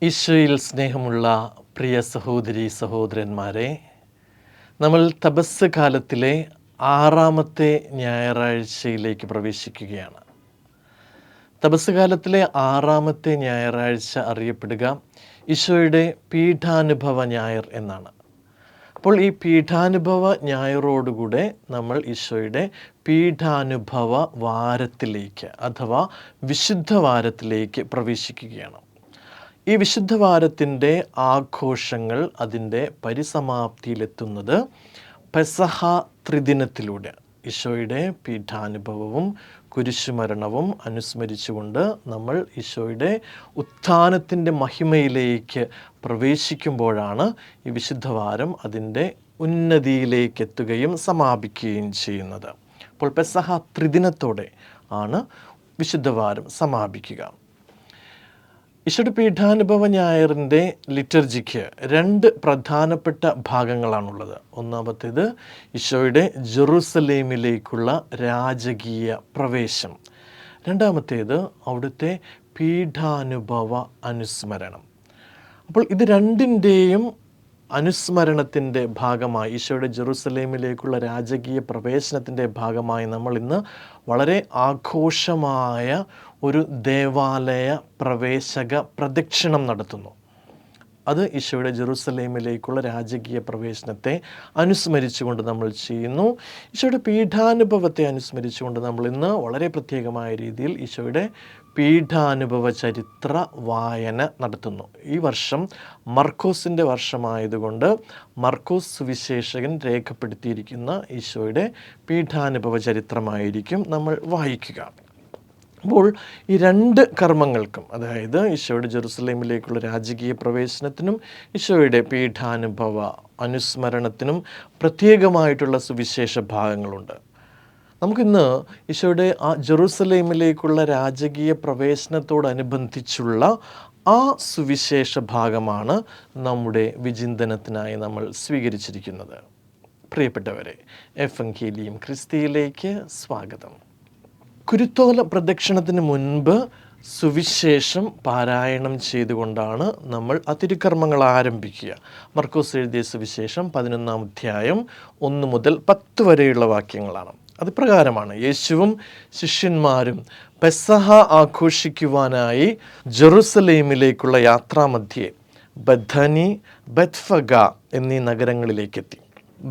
ഈശോയിൽ സ്നേഹമുള്ള പ്രിയ സഹോദരി സഹോദരന്മാരെ, നമ്മൾ തപസ് കാലത്തിലെ 6-ാമത്തെ ഞായറാഴ്ചയിലേക്ക് പ്രവേശിക്കുകയാണ്. തപസ് കാലത്തിലെ 6-ാമത്തെ ഞായറാഴ്ച അറിയപ്പെടുക ഈശോയുടെ പീഠാനുഭവ ഞായർ എന്നാണ്. അപ്പോൾ ഈ പീഠാനുഭവ ഞായറോടുകൂടെ നമ്മൾ ഈശോയുടെ പീഠാനുഭവ വാരത്തിലേക്ക് അഥവാ വിശുദ്ധ വാരത്തിലേക്ക് പ്രവേശിക്കുകയാണ്. ഈ വിശുദ്ധ വാരത്തിൻ്റെ ആഘോഷങ്ങൾ അതിൻ്റെ പരിസമാപ്തിയിലെത്തുന്നത് പെസഹ ത്രിദിനത്തിലൂടെ ഈശോയുടെ പീഠാനുഭവവും കുരിശുമരണവും അനുസ്മരിച്ചുകൊണ്ട് നമ്മൾ ഈശോയുടെ ഉത്ഥാനത്തിൻ്റെ മഹിമയിലേക്ക് പ്രവേശിക്കുമ്പോഴാണ് ഈ വിശുദ്ധവാരം അതിൻ്റെ ഉന്നതിയിലേക്ക് എത്തുകയും സമാപിക്കുകയും ചെയ്യുന്നത്. അപ്പോൾ പെസഹ ത്രിദിനത്തോടെ ആണ് വിശുദ്ധവാരം സമാപിക്കുക. ഈശോയുടെ പീഠാനുഭവ ഞായറിൻ്റെ ലിറ്റർജിക്ക് 2 പ്രധാനപ്പെട്ട ഭാഗങ്ങളാണുള്ളത്. ഒന്നാമത്തേത് ഈശോയുടെ ജെറുസലേമിലേക്കുള്ള രാജകീയ പ്രവേശം. രണ്ടാമത്തേത് അവിടുത്തെ പീഠാനുഭവ അനുസ്മരണം. അപ്പോൾ ഇത് രണ്ടിൻ്റെയും അനുസ്മരണത്തിൻ്റെ ഭാഗമായി, ഈശോയുടെ ജെറുസലേമിലേക്കുള്ള രാജകീയ പ്രവേശനത്തിൻ്റെ ഭാഗമായി നമ്മൾ ഇന്ന് വളരെ ആഘോഷമായ ഒരു ദേവാലയ പ്രവേശക പ്രദക്ഷിണം നടത്തുന്നു. അത് ഈശോയുടെ ജെറുസലേമിലേക്കുള്ള രാജകീയ പ്രവേശനത്തെ അനുസ്മരിച്ചുകൊണ്ട് നമ്മൾ ചെയ്യുന്നു. ഈശോയുടെ പീഠാനുഭവത്തെ അനുസ്മരിച്ചുകൊണ്ട് നമ്മൾ ഇന്ന് വളരെ പ്രത്യേകമായ രീതിയിൽ ഈശോയുടെ പീഠാനുഭവ ചരിത്ര വായന നടത്തുന്നു. ഈ വർഷം മർക്കോസിൻ്റെ വർഷമായതുകൊണ്ട് മർക്കോസ് സുവിശേഷകൻ രേഖപ്പെടുത്തിയിരിക്കുന്ന ഈശോയുടെ പീഠാനുഭവ ചരിത്രമായിരിക്കും നമ്മൾ വായിക്കുക. അപ്പോൾ ഈ 2 കർമ്മങ്ങൾക്കും, അതായത് ഈശോയുടെ ജെറുസലേമിലേക്കുള്ള രാജകീയ പ്രവേശനത്തിനും ഈശോയുടെ പീഠാനുഭവ അനുസ്മരണത്തിനും പ്രത്യേകമായിട്ടുള്ള സുവിശേഷ ഭാഗങ്ങളുണ്ട്. നമുക്കിന്ന് ഈശോയുടെ ആ ജെറുസലേമിലേക്കുള്ള രാജകീയ പ്രവേശനത്തോടനുബന്ധിച്ചുള്ള ആ സുവിശേഷ ഭാഗമാണ് നമ്മുടെ വിചിന്തനത്തിനായി നമ്മൾ സ്വീകരിച്ചിരിക്കുന്നത്. പ്രിയപ്പെട്ടവരെ, എവങ്കേലിയം ക്രിസ്തിയിലേക്ക് സ്വാഗതം. കുരുത്തോല പ്രദക്ഷിണത്തിന് മുൻപ് സുവിശേഷം പാരായണം ചെയ്തുകൊണ്ടാണ് നമ്മൾ ആ തിരുക്കർമ്മങ്ങൾ ആരംഭിക്കുക. മർക്കോസ് എഴുതിയ സുവിശേഷം 11-ാം അധ്യായം 1 മുതൽ 10 വരെയുള്ള വാക്യങ്ങളാണ്. അത് പ്രകാരമാണ്: യേശുവും ശിഷ്യന്മാരും പെസഹ ആഘോഷിക്കുവാനായി ജെറുസലേമിലേക്കുള്ള യാത്രാമധ്യേ ബഥനി, ബെത്ഫഗ എന്നീ നഗരങ്ങളിലേക്കെത്തി.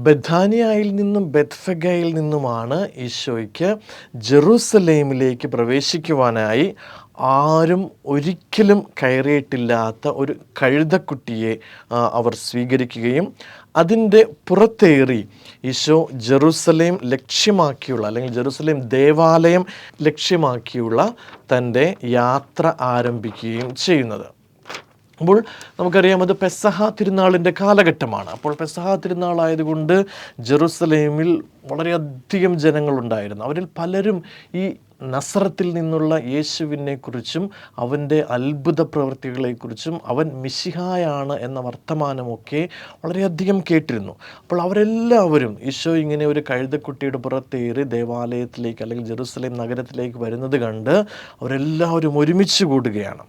ബഥാനിയയിൽ നിന്നും ബെത്ഫഗയിൽ നിന്നുമാണ് ഈശോയ്ക്ക് ജെറുസലേമിലേക്ക് പ്രവേശിക്കുവാനായി ആരും ഒരിക്കലും കയറിയിട്ടില്ലാത്ത ഒരു കഴുതക്കുട്ടിയെ അവർ സ്വീകരിക്കുകയും അതിൻ്റെ പുറത്തേറി ഈശോ ജെറുസലേം ലക്ഷ്യമാക്കിയുള്ള, അല്ലെങ്കിൽ ജെറുസലേം ദേവാലയം ലക്ഷ്യമാക്കിയുള്ള തൻ്റെ യാത്ര ആരംഭിക്കുകയും ചെയ്യുന്നത്. അപ്പോൾ നമുക്കറിയാം, അത് പെസഹ തിരുനാളിൻ്റെ കാലഘട്ടമാണ്. അപ്പോൾ പെസഹ തിരുനാളായതുകൊണ്ട് ജെറുസലേമിൽ വളരെയധികം ജനങ്ങളുണ്ടായിരുന്നു. അവരിൽ പലരും ഈ നസറത്തിൽ നിന്നുള്ള യേശുവിനെക്കുറിച്ചും അവൻ്റെ അത്ഭുത പ്രവൃത്തികളെക്കുറിച്ചും അവൻ മിശിഹായാണ് എന്ന വർത്തമാനമൊക്കെ വളരെയധികം കേട്ടിരുന്നു. അപ്പോൾ അവരെല്ലാവരും ഈശോ ഇങ്ങനെ ഒരു കഴുതക്കുട്ടിയുടെ പുറത്തേറി ദേവാലയത്തിലേക്ക്, അല്ലെങ്കിൽ ജെറുസലേം നഗരത്തിലേക്ക് വരുന്നത് കണ്ട് അവരെല്ലാവരും ഒരുമിച്ച് കൂടുകയാണ്.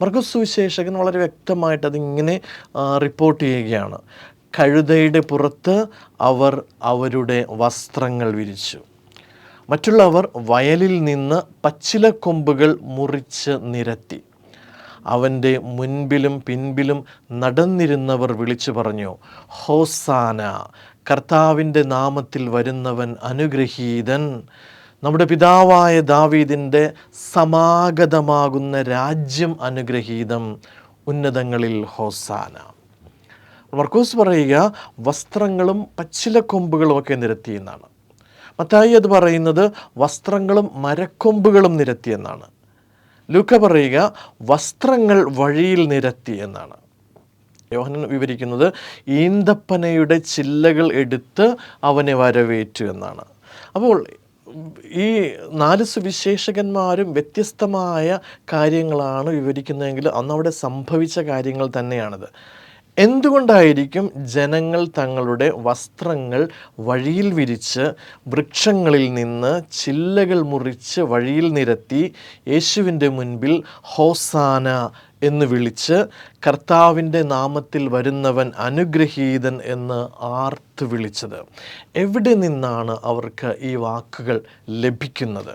മർക്കോസ് സുവിശേഷകൻ വളരെ വ്യക്തമായിട്ട് അതിങ്ങനെ റിപ്പോർട്ട് ചെയ്യുകയാണ്: കഴുതയുടെ പുറത്ത് അവർ അവരുടെ വസ്ത്രങ്ങൾ വിരിച്ചു. മറ്റുള്ളവർ വയലിൽ നിന്ന് പച്ചിലക്കൊമ്പുകൾ മുറിച്ച് നിരത്തി. അവൻ്റെ മുൻപിലും പിൻപിലും നടന്നിരുന്നവർ വിളിച്ചു പറഞ്ഞു: ഹോസാന, കർത്താവിൻ്റെ നാമത്തിൽ വരുന്നവൻ അനുഗ്രഹീതൻ, നമ്മുടെ പിതാവായ ദാവീദിൻ്റെ സമാഗതമാകുന്ന രാജ്യം അനുഗ്രഹീതം, ഉന്നതങ്ങളിൽ ഹോസാന. മർക്കോസ് പറയുക വസ്ത്രങ്ങളും പച്ചിലക്കൊമ്പുകളും ഒക്കെ നിരത്തിയെന്നാണ്. മത്തായി അത് പറയുന്നത് വസ്ത്രങ്ങളും മരക്കൊമ്പുകളും നിരത്തിയെന്നാണ്. ലൂക്ക പറയുക വസ്ത്രങ്ങൾ വഴിയിൽ നിരത്തി എന്നാണ്. യോഹന്നാൻ വിവരിക്കുന്നത് ഈന്തപ്പനയുടെ ചില്ലകൾ എടുത്ത് അവനെ വരവേറ്റു എന്നാണ്. അപ്പോൾ ഈ 4 സുവിശേഷകന്മാരും വ്യത്യസ്തമായ കാര്യങ്ങളാണ് വിവരിക്കുന്നതെങ്കിൽ അന്നവിടെ സംഭവിച്ച കാര്യങ്ങൾ തന്നെയാണത്. എന്തുകൊണ്ടായിരിക്കും ജനങ്ങൾ തങ്ങളുടെ വസ്ത്രങ്ങൾ വഴിയിൽ വിരിച്ച് വൃക്ഷങ്ങളിൽ നിന്ന് ചില്ലകൾ മുറിച്ച് വഴിയിൽ നിരത്തി യേശുവിൻ്റെ മുൻപിൽ ഹോസാന എന്ന് വിളിച്ച് കർത്താവിൻ്റെ നാമത്തിൽ വരുന്നവൻ അനുഗ്രഹീതൻ എന്ന് ആർത്ത് വിളിച്ചത്? എവിടെ നിന്നാണ് അവർക്ക് ഈ വാക്കുകൾ ലഭിക്കുന്നത്?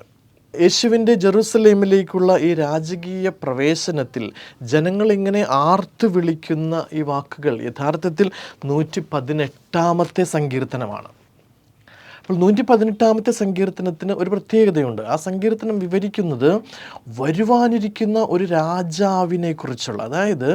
യേശുവിൻ്റെ ജെറുസലേമിലേക്കുള്ള ഈ രാജകീയ പ്രവേശനത്തിൽ ജനങ്ങളിങ്ങനെ ആർത്തു വിളിക്കുന്ന ഈ വാക്കുകൾ യഥാർത്ഥത്തിൽ 118-ാമത്തെ സങ്കീർത്തനമാണ്. അപ്പോൾ 118-ാമത്തെ സങ്കീർത്തനത്തിന് ഒരു പ്രത്യേകതയുണ്ട്. ആ സങ്കീർത്തനം വിവരിക്കുന്നത് വരുവാനിരിക്കുന്ന ഒരു രാജാവിനെ കുറിച്ചുള്ള, അതായത്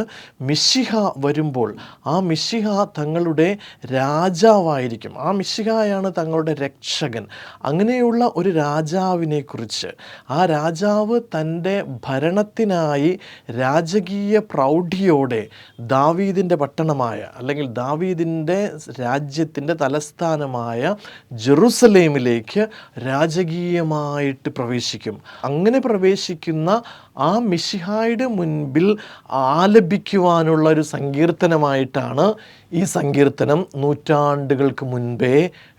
മിശിഹ വരുമ്പോൾ ആ മിശിഹ തങ്ങളുടെ രാജാവായിരിക്കും, ആ മിശിഹയാണ് തങ്ങളുടെ രക്ഷകൻ. അങ്ങനെയുള്ള ഒരു രാജാവിനെ കുറിച്ച്, ആ രാജാവ് തൻ്റെ ഭരണത്തിനായി രാജകീയ പ്രൗഢിയോടെ ദാവീദിൻ്റെ പട്ടണമായ, അല്ലെങ്കിൽ ദാവീദിൻ്റെ രാജ്യത്തിൻ്റെ തലസ്ഥാനമായ ജെറുസലേമിലേക്ക് രാജകീയമായിട്ട് പ്രവേശിക്കും. അങ്ങനെ പ്രവേശിക്കുന്ന ആ മിശിഹായുടെ മുൻപിൽ ആലപിക്കുവാനുള്ള ഒരു സങ്കീർത്തനമായിട്ടാണ് ഈ സങ്കീർത്തനം നൂറ്റാണ്ടുകൾക്ക് മുൻപേ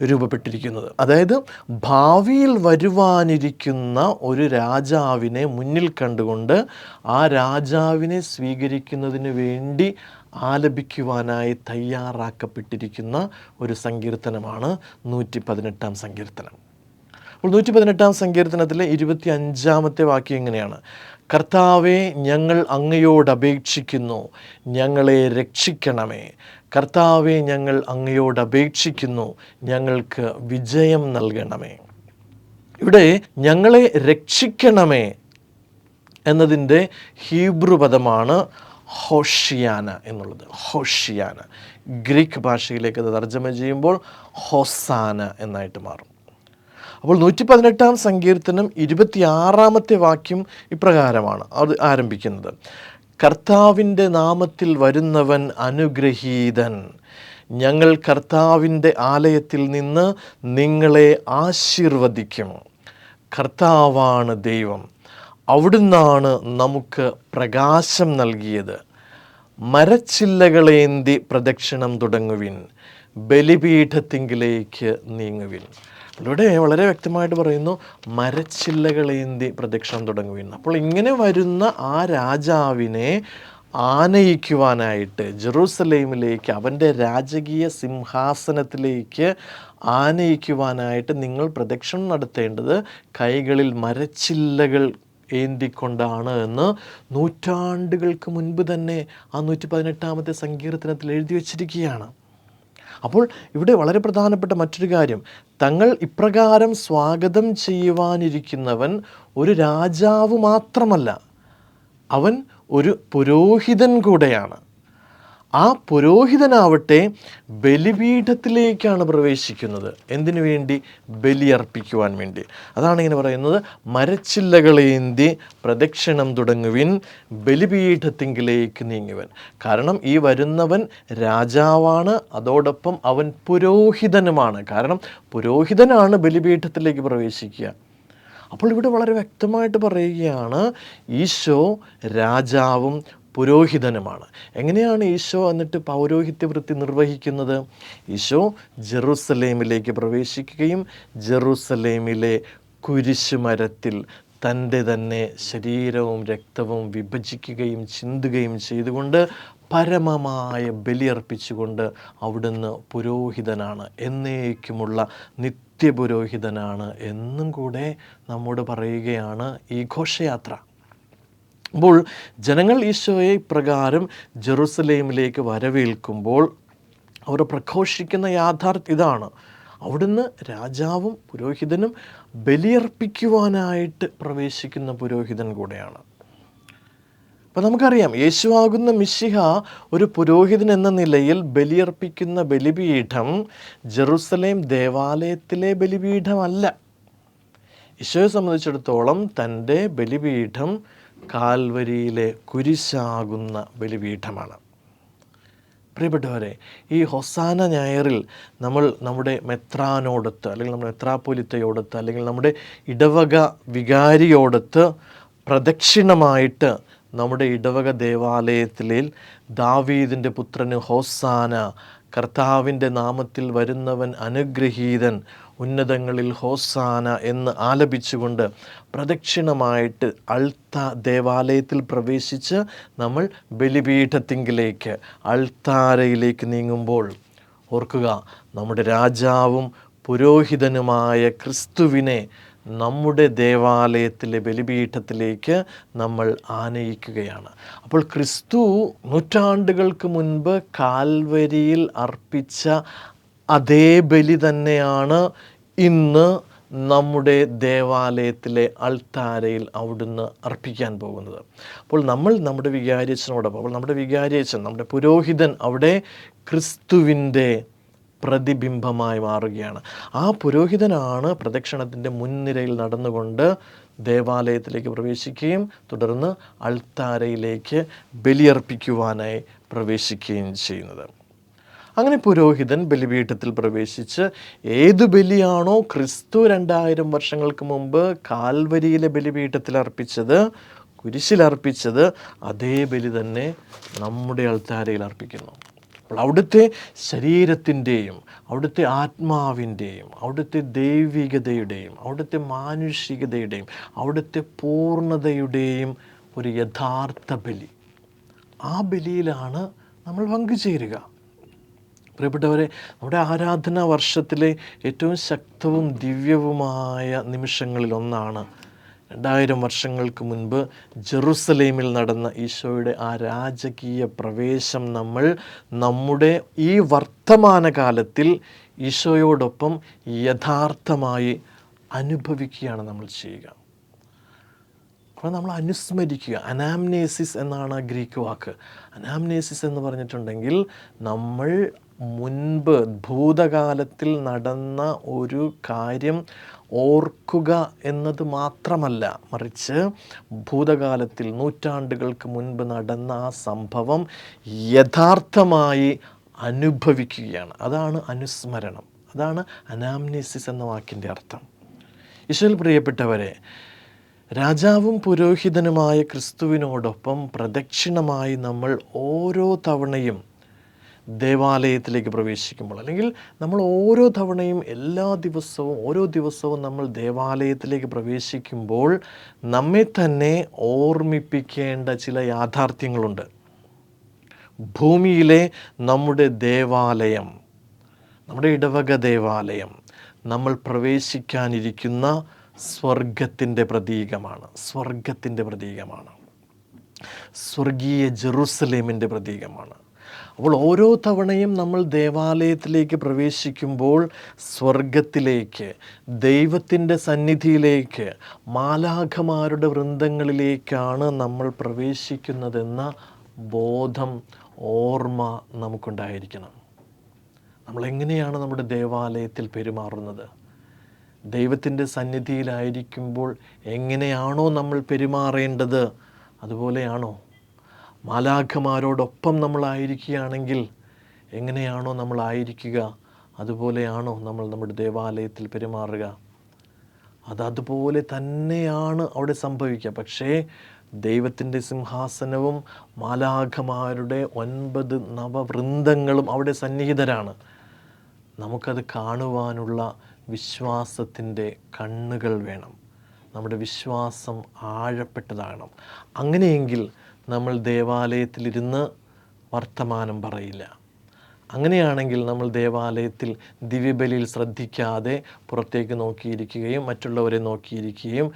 രൂപപ്പെട്ടിരിക്കുന്നത്. അതായത് ഭാവിയിൽ വരുവാനിരിക്കുന്ന ഒരു രാജാവിനെ മുന്നിൽ കണ്ടുകൊണ്ട് ആ രാജാവിനെ സ്വീകരിക്കുന്നതിന് വേണ്ടി ആലപിക്കുവാനായി തയ്യാറാക്കപ്പെട്ടിരിക്കുന്ന ഒരു സങ്കീർത്തനമാണ് 118-ാം സങ്കീർത്തനം. അപ്പോൾ 118-ാം സങ്കീർത്തനത്തിലെ 25-ാമത്തെ വാക്യം ഇങ്ങനെയാണ്: കർത്താവേ, ഞങ്ങൾ അങ്ങയോട് അപേക്ഷിക്കുന്നു, ഞങ്ങളെ രക്ഷിക്കണമേ. കർത്താവേ, ഞങ്ങൾ അങ്ങയോട് അപേക്ഷിക്കുന്നു, ഞങ്ങൾക്ക് വിജയം നൽകണമേ. ഇവിടെ ഞങ്ങളെ രക്ഷിക്കണമേ എന്നതിൻ്റെ ഹീബ്രു പദമാണ് ഹോഷിയാന എന്നുള്ളത്. ഹോഷിയാന ഗ്രീക്ക് ഭാഷയിലേക്ക് അത് തർജ്ജമ ചെയ്യുമ്പോൾ ഹോസാന എന്നായിട്ട് മാറും. അപ്പോൾ 118-ാം സങ്കീർത്തനം 26-ാമത്തെ വാക്യം ഇപ്രകാരമാണ് അത് ആരംഭിക്കുന്നത്: കർത്താവിൻ്റെ നാമത്തിൽ വരുന്നവൻ അനുഗ്രഹീതൻ. ഞങ്ങൾ കർത്താവിൻ്റെ ആലയത്തിൽ നിന്ന് നിങ്ങളെ ആശീർവദിക്കും. കർത്താവാണ് ദൈവം, അവിടുന്നാണ് നമുക്ക് പ്രകാശം നൽകിയത്. മരച്ചില്ലകളേന്തി പ്രദക്ഷിണം തുടങ്ങുവിൻ, ബലിപീഠത്തിങ്കിലേക്ക് നീങ്ങുവിൻ. ഇവിടെ വളരെ വ്യക്തമായിട്ട് പറയുന്നു, മരച്ചില്ലകളേന്തി പ്രദക്ഷിണം തുടങ്ങുവിൻ. അപ്പോൾ ഇങ്ങനെ വരുന്ന ആ രാജാവിനെ ആനയിക്കുവാനായിട്ട് ജെറൂസലേമിലേക്ക്, അവൻ്റെ രാജകീയ സിംഹാസനത്തിലേക്ക് ആനയിക്കുവാനായിട്ട് നിങ്ങൾ പ്രദക്ഷിണം നടത്തേണ്ടത് കൈകളിൽ മരച്ചില്ലകൾ ഏന്തിക്കൊണ്ടാണ് എന്ന് നൂറ്റാണ്ടുകൾക്ക് മുൻപ് തന്നെ ആ 118-ാമത്തെ സങ്കീർത്തനത്തിൽ എഴുതി വച്ചിരിക്കുകയാണ്. അപ്പോൾ ഇവിടെ വളരെ പ്രധാനപ്പെട്ട മറ്റൊരു കാര്യം, തങ്ങൾ ഇപ്രകാരം സ്വാഗതം ചെയ്യുവാനിരിക്കുന്നവൻ ഒരു രാജാവ് മാത്രമല്ല, അവൻ ഒരു പുരോഹിതൻ കൂടെയാണ്. ആ പുരോഹിതനാവട്ടെ ബലിപീഠത്തിലേക്കാണ് പ്രവേശിക്കുന്നത്. എന്തിനു വേണ്ടി? ബലിയർപ്പിക്കുവാൻ വേണ്ടി. അതാണ് ഇങ്ങനെ പറയുന്നത്, മരച്ചില്ലകളേന്തി പ്രദക്ഷിണം തുടങ്ങുവിൻ, ബലിപീഠത്തിങ്കിലേക്ക് നീങ്ങുവൻ. കാരണം ഈ വരുന്നവൻ രാജാവാണ്, അതോടൊപ്പം അവൻ പുരോഹിതനുമാണ്. കാരണം പുരോഹിതനാണ് ബലിപീഠത്തിലേക്ക് പ്രവേശിക്കുക. അപ്പോൾ ഇവിടെ വളരെ വ്യക്തമായിട്ട് പറയുകയാണ്, ഈശോ രാജാവും പുരോഹിതനുമാണ്. എങ്ങനെയാണ് ഈശോ എന്നിട്ട് പൗരോഹിത്യ വൃത്തി നിർവഹിക്കുന്നത്? ഈശോ ജെറുസലേമിലേക്ക് പ്രവേശിക്കുകയും ജെറുസലേമിലെ കുരിശുമരത്തിൽ തൻ്റെ തന്നെ ശരീരവും രക്തവും വിഭജിക്കുകയും ചിന്തുകയും ചെയ്തുകൊണ്ട് പരമമായ ബലിയർപ്പിച്ചുകൊണ്ട് അവിടുന്ന് പുരോഹിതനാണ്, എന്നേക്കുമുള്ള നിത്യപുരോഹിതനാണ് എന്നും കൂടെ നമ്മോട് പറയുകയാണ് ഈ ഘോഷയാത്ര. അപ്പോൾ ജനങ്ങൾ ഈശോയെ ഇപ്രകാരം ജെറുസലേമിലേക്ക് വരവേൽക്കുമ്പോൾ അവർ പ്രഘോഷിക്കുന്ന യാഥാർത്ഥ്യം ഇതാണ്: അവിടുന്ന് രാജാവും പുരോഹിതനും ബലിയർപ്പിക്കുവാനായിട്ട് പ്രവേശിക്കുന്ന പുരോഹിതൻ കൂടെയാണ്. അപ്പോൾ നമുക്കറിയാം, യേശുവാകുന്ന മിശിഹ ഒരു പുരോഹിതൻ എന്ന നിലയിൽ ബലിയർപ്പിക്കുന്ന ബലിപീഠം ജെറുസലേം ദേവാലയത്തിലെ ബലിപീഠമല്ല. ഈശോയെ സംബന്ധിച്ചിടത്തോളം തൻ്റെ ബലിപീഠം കാൽവരിയിലെ കുരിശാകുന്ന ബലിപീഠമാണ്. പ്രിയപ്പെട്ടവരെ, ഈ ഹൊസാന ഞായറിൽ നമ്മൾ നമ്മുടെ മെത്രാനോടൊത്ത്, അല്ലെങ്കിൽ നമ്മുടെ മെത്രാപ്പൊലിത്തയോടൊത്ത്, അല്ലെങ്കിൽ നമ്മുടെ ഇടവക വികാരിയോടൊത്ത് പ്രദക്ഷിണമായിട്ട് നമ്മുടെ ഇടവക ദേവാലയത്തിൽ ദാവീദിൻ്റെ പുത്രന് ഹോസാന, കർത്താവിൻ്റെ നാമത്തിൽ വരുന്നവൻ അനുഗ്രഹീതൻ, ഉന്നതങ്ങളിൽ ഹോസാന എന്ന് ആലപിച്ചുകൊണ്ട് പ്രദക്ഷിണമായിട്ട് ദേവാലയത്തിൽ പ്രവേശിച്ച് നമ്മൾ ബലിപീഠത്തിങ്കിലേക്ക് അൾത്താരയിലേക്ക് നീങ്ങുമ്പോൾ ഓർക്കുക, നമ്മുടെ രാജാവും പുരോഹിതനുമായ ക്രിസ്തുവിനെ നമ്മുടെ ദേവാലയത്തിലെ ബലിപീഠത്തിലേക്ക് നമ്മൾ ആനയിക്കുകയാണ്. അപ്പോൾ ക്രിസ്തു നൂറ്റാണ്ടുകൾക്ക് മുൻപ് കാൽവരിയിൽ അർപ്പിച്ച അതേ ബലി തന്നെയാണ് ഇന്ന് നമ്മുടെ ദേവാലയത്തിലെ അൾത്താരയിൽ അവിടുന്ന് അർപ്പിക്കാൻ പോകുന്നത്. അപ്പോൾ നമ്മൾ നമ്മുടെ വികാരിയച്ഛനോടൊപ്പം, അപ്പോൾ നമ്മുടെ വികാരിയച്ഛൻ, നമ്മുടെ പുരോഹിതൻ അവിടെ ക്രിസ്തുവിൻ്റെ പ്രതിബിംബമായി മാറുകയാണ്. ആ പുരോഹിതനാണ് പ്രദക്ഷിണത്തിൻ്റെ മുൻനിരയിൽ നടന്നുകൊണ്ട് ദേവാലയത്തിലേക്ക് പ്രവേശിക്കുകയും തുടർന്ന് അൾത്താരയിലേക്ക് ബലിയർപ്പിക്കുവാനായി പ്രവേശിക്കുകയും ചെയ്യുന്നത്. അങ്ങനെ പുരോഹിതൻ ബലിപീഠത്തിൽ പ്രവേശിച്ച് ഏതു ബലിയാണോ ക്രിസ്തു 2000 വർഷങ്ങൾക്ക് മുമ്പ് കാൽവരിയിലെ ബലിപീഠത്തിൽ അർപ്പിച്ചത്, കുരിശിലർപ്പിച്ചത്, അതേ ബലി തന്നെ നമ്മുടെ അൾത്താരയിൽ അർപ്പിക്കുന്നു. അപ്പോൾ അവിടുത്തെ ശരീരത്തിൻ്റെയും അവിടുത്തെ ആത്മാവിൻ്റെയും അവിടുത്തെ ദൈവികതയുടെയും അവിടുത്തെ മാനുഷികതയുടെയും അവിടുത്തെ പൂർണ്ണതയുടെയും ഒരു യഥാർത്ഥ ബലി, ആ ബലിയിലാണ് നമ്മൾ പങ്കുചേരുക. പ്രിയപ്പെട്ടവരെ, നമ്മുടെ ആരാധനാ വർഷത്തിലെ ഏറ്റവും ശക്തവും ദിവ്യവുമായ നിമിഷങ്ങളിലൊന്നാണ് 2000 വർഷങ്ങൾക്ക് മുൻപ് ജെറുസലേമിൽ നടന്ന ഈശോയുടെ ആ രാജകീയ പ്രവേശം നമ്മൾ നമ്മുടെ ഈ വർത്തമാനകാലത്തിൽ ഈശോയോടൊപ്പം യഥാർത്ഥമായി അനുഭവിക്കുകയാണ് നമ്മൾ ചെയ്യുക. അപ്പോൾ നമ്മൾ അനുസ്മരിക്കുക. അനാംനേസിസ് എന്നാണ് ഗ്രീക്ക് വാക്ക്. അനാംനേസിസ് എന്ന് പറഞ്ഞിട്ടുണ്ടെങ്കിൽ നമ്മൾ മുൻപ് ഭൂതകാലത്തിൽ നടന്ന ഒരു കാര്യം ഓർക്കുക എന്നത് മാത്രമല്ല, മറിച്ച് ഭൂതകാലത്തിൽ നൂറ്റാണ്ടുകൾക്ക് മുൻപ് നടന്ന ആ സംഭവം യഥാർത്ഥമായി അനുഭവിക്കുകയാണ്. അതാണ് അനുസ്മരണം, അതാണ് അനാംനേസിസ് എന്ന വാക്കിൻ്റെ അർത്ഥം. ഈശോയിൽ പ്രിയപ്പെട്ടവരെ, രാജാവും പുരോഹിതനുമായ ക്രിസ്തുവിനോടൊപ്പം പ്രദക്ഷിണമായി നമ്മൾ ഓരോ തവണയും ദേവാലയത്തിലേക്ക് പ്രവേശിക്കുമ്പോൾ, അല്ലെങ്കിൽ നമ്മൾ ഓരോ തവണയും ഓരോ ദിവസവും നമ്മൾ ദേവാലയത്തിലേക്ക് പ്രവേശിക്കുമ്പോൾ നമ്മെ തന്നെ ഓർമ്മിപ്പിക്കേണ്ട ചില യാഥാർത്ഥ്യങ്ങളുണ്ട്. ഭൂമിയിലെ നമ്മുടെ ദേവാലയം, നമ്മുടെ ഇടവക ദേവാലയം നമ്മൾ പ്രവേശിക്കാനിരിക്കുന്ന സ്വർഗത്തിൻ്റെ പ്രതീകമാണ്. സ്വർഗീയ ജെറുസലേമിൻ്റെ പ്രതീകമാണ്. അപ്പോൾ ഓരോ തവണയും നമ്മൾ ദേവാലയത്തിലേക്ക് പ്രവേശിക്കുമ്പോൾ സ്വർഗത്തിലേക്ക്, ദൈവത്തിൻ്റെ സന്നിധിയിലേക്ക്, മാലാഖമാരുടെ വൃന്ദങ്ങളിലേക്കാണ് നമ്മൾ പ്രവേശിക്കുന്നതെന്ന ബോധം, ഓർമ്മ നമുക്കുണ്ടായിരിക്കണം. നമ്മളെങ്ങനെയാണ് നമ്മുടെ ദേവാലയത്തിൽ പെരുമാറുന്നത്? ദൈവത്തിൻ്റെ സന്നിധിയിലായിരിക്കുമ്പോൾ എങ്ങനെയാണോ നമ്മൾ പെരുമാറേണ്ടത് അതുപോലെയാണോ? മാലാഖമാരോടൊപ്പം നമ്മളായിരിക്കുകയാണെങ്കിൽ എങ്ങനെയാണോ നമ്മളായിരിക്കുക അതുപോലെയാണോ നമ്മൾ നമ്മുടെ ദേവാലയത്തിൽ പെരുമാറുക? അതുപോലെ തന്നെയാണ് അവിടെ സംഭവിക്കുക. പക്ഷേ ദൈവത്തിൻ്റെ സിംഹാസനവും മാലാഖമാരുടെ 9 നവവൃന്ദങ്ങളും അവിടെ സന്നിഹിതരാണ്. നമുക്കത് കാണുവാനുള്ള വിശ്വാസത്തിൻ്റെ കണ്ണുകൾ വേണം. നമ്മുടെ വിശ്വാസം ആഴപ്പെട്ടതാകണം. അങ്ങനെയെങ്കിൽ നമ്മൾ ദേവാലയത്തിലിരുന്ന് വർത്തമാനം പറയില്ല. അങ്ങനെയാണെങ്കിൽ നമ്മൾ ദേവാലയത്തിൽ ദിവ്യബലിയിൽ ശ്രദ്ധിക്കാതെ പുറത്തേക്ക് നോക്കിയിരിക്കുകയും മറ്റുള്ളവരെ നോക്കിയിരിക്കുകയും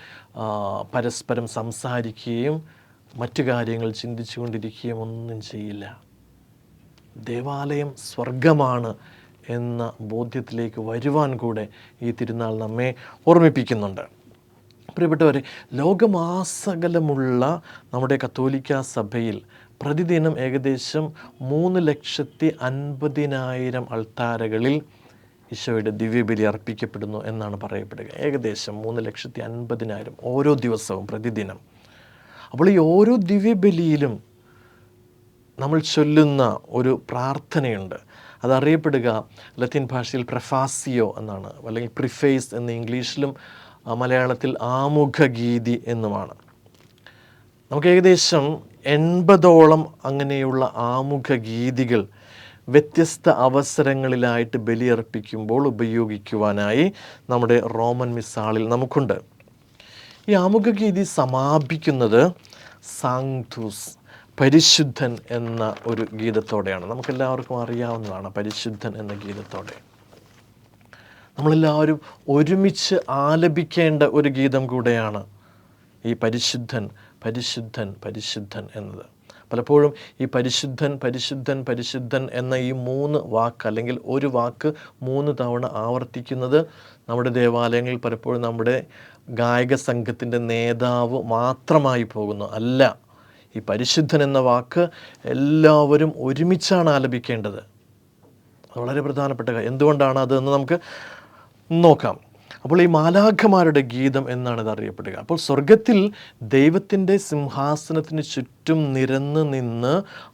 പരസ്പരം സംസാരിക്കുകയും മറ്റു കാര്യങ്ങൾ ചിന്തിച്ചു കൊണ്ടിരിക്കുകയും ഒന്നും ചെയ്യില്ല. ദേവാലയം സ്വർഗമാണ് എന്ന ബോധ്യത്തിലേക്ക് വരുവാൻ കൂടെ ഈ തിരുനാൾ നമ്മെ ഓർമ്മിപ്പിക്കുന്നുണ്ട്. പ്രിയപ്പെട്ടവരെ, ലോകമാസകലമുള്ള നമ്മുടെ കത്തോലിക്ക സഭയിൽ പ്രതിദിനം ഏകദേശം 3,50,000 അൾത്താരകളിൽ ഈശോയുടെ ദിവ്യബലി അർപ്പിക്കപ്പെടുന്നു എന്നാണ് പറയപ്പെടുക. ഏകദേശം 3,50,000 ഓരോ ദിവസവും പ്രതിദിനം. അപ്പോൾ ഈ ഓരോ ദിവ്യബലിയിലും നമ്മൾ ചൊല്ലുന്ന ഒരു പ്രാർത്ഥനയുണ്ട്. അതറിയപ്പെടുക ലത്തീൻ ഭാഷയിൽ പ്രഫാസിയോ എന്നാണ്, അല്ലെങ്കിൽ പ്രിഫേസ് എന്ന് ഇംഗ്ലീഷിലും മലയാളത്തിൽ ആമുഖഗീതി എന്നുമാണ്. നമുക്ക് ഏകദേശം 80ഓളം അങ്ങനെയുള്ള ആമുഖ ഗീതികൾ വ്യത്യസ്ത അവസരങ്ങളിലായിട്ട് ബലിയർപ്പിക്കുമ്പോൾ ഉപയോഗിക്കുവാനായി നമ്മുടെ റോമൻ മിസ്സാളിൽ നമുക്കുണ്ട്. ഈ ആമുഖ ഗീതി സമാപിക്കുന്നത് സാങ്ക്തൂസ്, പരിശുദ്ധൻ എന്ന ഒരു ഗീതത്തോടെയാണ്. നമുക്കെല്ലാവർക്കും അറിയാവുന്നതാണ് പരിശുദ്ധൻ എന്ന ഗീതത്തോടെ. നമ്മളെല്ലാവരും ഒരുമിച്ച് ആലപിക്കേണ്ട ഒരു ഗീതം കൂടെയാണ് ഈ പരിശുദ്ധൻ പരിശുദ്ധൻ പരിശുദ്ധൻ എന്നത്. പലപ്പോഴും ഈ പരിശുദ്ധൻ പരിശുദ്ധൻ പരിശുദ്ധൻ എന്ന ഈ 3 വാക്ക് അല്ലെങ്കിൽ ഒരു വാക്ക് 3 തവണ ആവർത്തിക്കുന്നത് നമ്മുടെ ദേവാലയങ്ങളിൽ പലപ്പോഴും നമ്മുടെ ഗായക സംഘത്തിൻ്റെ നേതാവ് മാത്രമായി പോകുന്നു. അല്ല, ഈ പരിശുദ്ധൻ എന്ന വാക്ക് എല്ലാവരും ഒരുമിച്ചാണ് ആലപിക്കേണ്ടത്. വളരെ പ്രധാനപ്പെട്ട കാര്യം. എന്തുകൊണ്ടാണ് അതെന്ന് നമുക്ക് നോക്കാം. അപ്പോൾ ഈ മാലാഖമാരുടെ ഗീതം എന്നാണ് ഇത് അറിയപ്പെടുക. അപ്പോൾ സ്വർഗത്തിൽ ദൈവത്തിൻ്റെ സിംഹാസനത്തിന് ചുറ്റും നിരന്ന് നിന്ന്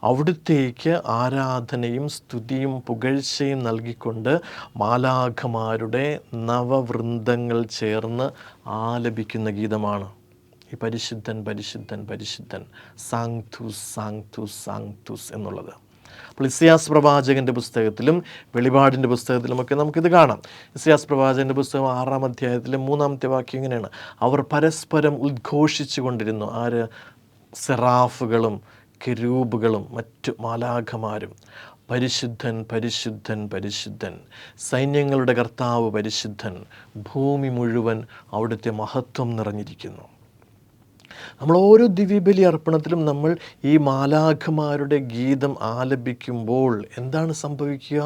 അവിടുത്തേക്ക് ആരാധനയും സ്തുതിയും പുകഴ്ചയും നൽകിക്കൊണ്ട് മാലാഖമാരുടെ നവവൃന്ദങ്ങൾ ചേർന്ന് ആലപിക്കുന്ന ഗീതമാണ് ഈ പരിശുദ്ധൻ പരിശുദ്ധൻ പരിശുദ്ധൻ, സാങ്ക്തൂസ് സാങ്ക്തൂസ് സാങ്ക്തൂസ് എന്നുള്ളത്. അപ്പോൾ ഇസ്യാസ് പ്രവാചകൻ്റെ പുസ്തകത്തിലും വെളിപാടിൻ്റെ പുസ്തകത്തിലുമൊക്കെ നമുക്കിത് കാണാം. ഇസ്യാസ് പ്രവാചകൻ്റെ പുസ്തകം 6-ാം അധ്യായത്തിലെ 3-ാമത്തെ വാക്യം ഇങ്ങനെയാണ്: അവർ പരസ്പരം ഉദ്ഘോഷിച്ചു കൊണ്ടിരുന്നു. ആര്? സെറാഫുകളും കെരൂബുകളും മറ്റു മാലാഖമാരും. പരിശുദ്ധൻ പരിശുദ്ധൻ പരിശുദ്ധൻ, സൈന്യങ്ങളുടെ കർത്താവ് പരിശുദ്ധൻ, ഭൂമി മുഴുവൻ അവിടുത്തെ മഹത്വം നിറഞ്ഞിരിക്കുന്നു. നമ്മൾ ഓരോ ദിവ്യബലി അർപ്പണത്തിലും നമ്മൾ ഈ മാലാഖമാരുടെ ഗീതം ആലപിക്കുമ്പോൾ എന്താണ് സംഭവിക്കുക?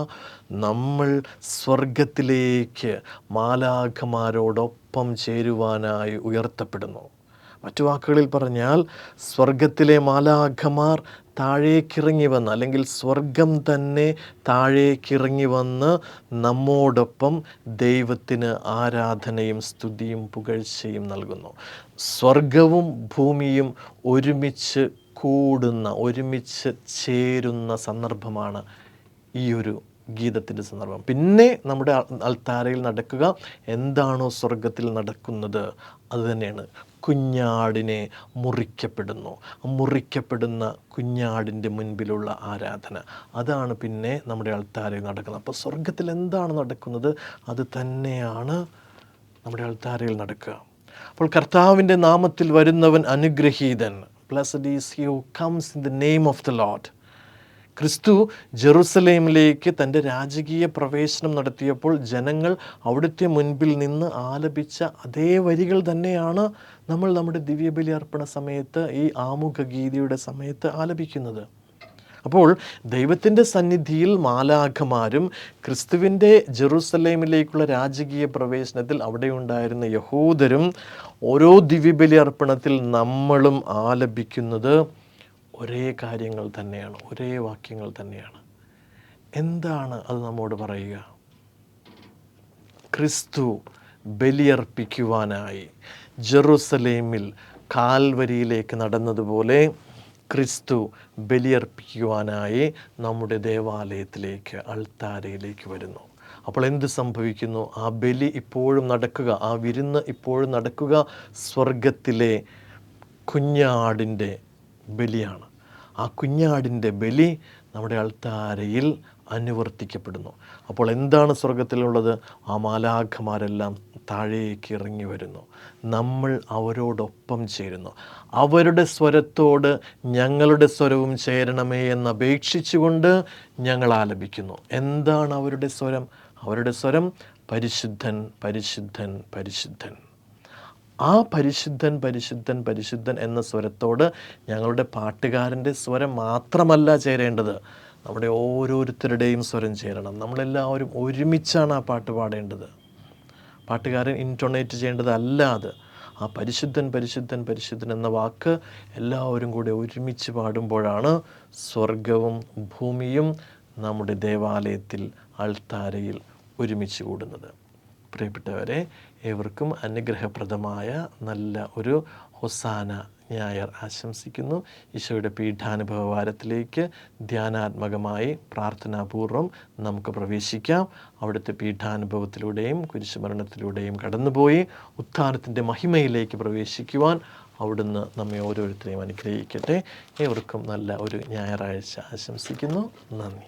നമ്മൾ സ്വർഗത്തിലേക്ക് മാലാഖമാരോടൊപ്പം ചേരുവാനായി ഉയർത്തപ്പെടുന്നു. മറ്റു വാക്കുകളിൽ പറഞ്ഞാൽ സ്വർഗത്തിലെ മാലാഖമാർ താഴേക്കിറങ്ങി വന്ന്, അല്ലെങ്കിൽ സ്വർഗം തന്നെ താഴേക്കിറങ്ങി വന്ന് നമ്മോടൊപ്പം ദൈവത്തിന് ആരാധനയും സ്തുതിയും പുകഴ്ചയും നൽകുന്നു. സ്വർഗവും ഭൂമിയും ഒരുമിച്ച് കൂടുന്ന, ഒരുമിച്ച് ചേരുന്ന സന്ദർഭമാണ് ഈ ഒരു ഗീതത്തിൻ്റെ സന്ദർഭം. പിന്നെ നമ്മുടെ അൾത്താരയിൽ നടക്കുക എന്താണോ സ്വർഗത്തിൽ നടക്കുന്നത് അത് തന്നെയാണ്. കുഞ്ഞാടിനെ മുറിക്കപ്പെടുന്നു. മുറിക്കപ്പെടുന്ന കുഞ്ഞാടിൻ്റെ മുൻപിലുള്ള ആരാധന, അതാണ് പിന്നെ നമ്മുടെ അൾത്താരയിൽ നടക്കുന്നത്. അപ്പോൾ സ്വർഗത്തിൽ എന്താണ് നടക്കുന്നത് അത് തന്നെയാണ് നമ്മുടെ അൾത്താരയിൽ നടക്കുക. അപ്പോൾ കർത്താവിൻ്റെ നാമത്തിൽ വരുന്നവൻ അനുഗ്രഹീതൻ. Blessed is he who comes in the name of the Lord. ക്രിസ്തു ജെറുസലേമിലേക്ക് തൻ്റെ രാജകീയ പ്രവേശനം നടത്തിയപ്പോൾ ജനങ്ങൾ അവിടുത്തെ മുൻപിൽ നിന്ന് ആലപിച്ച അതേ വരികൾ തന്നെയാണ് നമ്മൾ നമ്മുടെ ദിവ്യബലി അർപ്പണ സമയത്ത്, ഈ ആമുഖ ഗീതിയുടെ സമയത്ത് ആലപിക്കുന്നത്. അപ്പോൾ ദൈവത്തിൻ്റെ സന്നിധിയിൽ മാലാഖമാരും ക്രിസ്തുവിൻ്റെ ജെറുസലേമിലേക്കുള്ള രാജകീയ പ്രവേശനത്തിൽ അവിടെ ഉണ്ടായിരുന്ന യഹൂദരും ഓരോ ദിവ്യബലി അർപ്പണത്തിൽ നമ്മളും ആലപിക്കുന്നത് ഒരേ കാര്യങ്ങൾ തന്നെയാണ്, ഒരേ വാക്യങ്ങൾ തന്നെയാണ്. എന്താണ് അത് നമ്മോട് പറയുക? ക്രിസ്തു ബലിയർപ്പിക്കുവാനായി ജെറുസലേമിൽ കാൽവരിയിലേക്ക് നടന്നതുപോലെ ക്രിസ്തു ബലിയർപ്പിക്കുവാനായി നമ്മുടെ ദേവാലയത്തിലേക്ക്, അൾത്താരയിലേക്ക് വരുന്നു. അപ്പോൾ എന്ത് സംഭവിക്കുന്നു? ആ ബലി ഇപ്പോഴും നടക്കുക, ആ വിരുന്ന് ഇപ്പോഴും നടക്കുക സ്വർഗത്തിലെ കുഞ്ഞാടിൻ്റെ ബലിയാണ്. ആ കുഞ്ഞാടിൻ്റെ ബലി നമ്മുടെ അൾത്താരയിൽ അനുവർത്തിക്കപ്പെടുന്നു. അപ്പോൾ എന്താണ് സ്വർഗത്തിലുള്ളത്? ആ മാലാഖമാരെല്ലാം താഴേക്ക് ഇറങ്ങി വരുന്നു. നമ്മൾ അവരോടൊപ്പം ചേരുന്നു. അവരുടെ സ്വരത്തോട് ഞങ്ങളുടെ സ്വരവും ചേരണമേ എന്ന് അപേക്ഷിച്ചുകൊണ്ട് ഞങ്ങൾ ആലപിക്കുന്നു. എന്താണ് അവരുടെ സ്വരം? അവരുടെ സ്വരം പരിശുദ്ധൻ പരിശുദ്ധൻ പരിശുദ്ധൻ. ആ പരിശുദ്ധൻ പരിശുദ്ധൻ പരിശുദ്ധൻ എന്ന സ്വരത്തോട് ഞങ്ങളുടെ പാട്ടുകാരൻ്റെ സ്വരം മാത്രമല്ല ചേരേണ്ടത്, നമ്മുടെ ഓരോരുത്തരുടെയും സ്വരം ചേരണം. നമ്മളെല്ലാവരും ഒരുമിച്ചാണ് ആ പാട്ട് പാടേണ്ടത്. പാട്ടുകാരൻ ഇൻറ്റോണേറ്റ് ചെയ്യേണ്ടതല്ല അത്. ആ പരിശുദ്ധൻ പരിശുദ്ധൻ പരിശുദ്ധൻ എന്ന വാക്ക് എല്ലാവരും കൂടെ ഒരുമിച്ച് പാടുമ്പോഴാണ് സ്വർഗവും ഭൂമിയും നമ്മുടെ ദേവാലയത്തിൽ അൾത്താരയിൽ ഒരുമിച്ച് കൂടുന്നത്. പ്രിയപ്പെട്ടവരെ, ഏവർക്കും അനുഗ്രഹപ്രദമായ നല്ല ഒരു ഹൊസാന ഞായർ ആശംസിക്കുന്നു. ഈശോയുടെ പീഠാനുഭവ വാരത്തിലേക്ക് ധ്യാനാത്മകമായി പ്രാർത്ഥനാപൂർവം നമുക്ക് പ്രവേശിക്കാം. അവിടുത്തെ പീഠാനുഭവത്തിലൂടെയും കുരിശുമരണത്തിലൂടെയും കടന്നുപോയി ഉത്ഥാനത്തിൻ്റെ മഹിമയിലേക്ക് പ്രവേശിക്കുവാൻ അവിടുന്ന് നമ്മെ ഓരോരുത്തരെയും അനുഗ്രഹിക്കട്ടെ. ഏവർക്കും നല്ല ഒരു ഞായറാഴ്ച ആശംസിക്കുന്നു. നന്ദി.